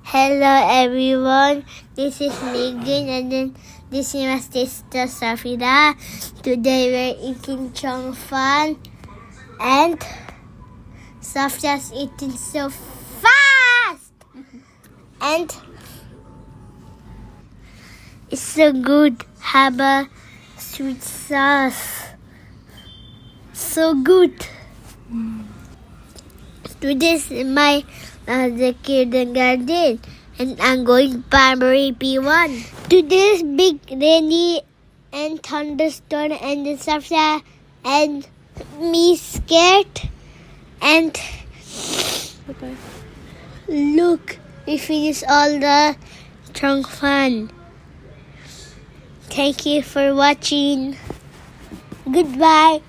Hello everyone, this is Megan and then this is my sister Safida. Today we're eating Chong Fan and Safida's eating so fast and it's so good. Have a sweet sauce. So good. Today is my the kindergarten and I'm going primary P1. Today's big rainy and thunderstorm and the Safia and me scared and look, we finished all the Chong Fan. Thank you for watching. Goodbye.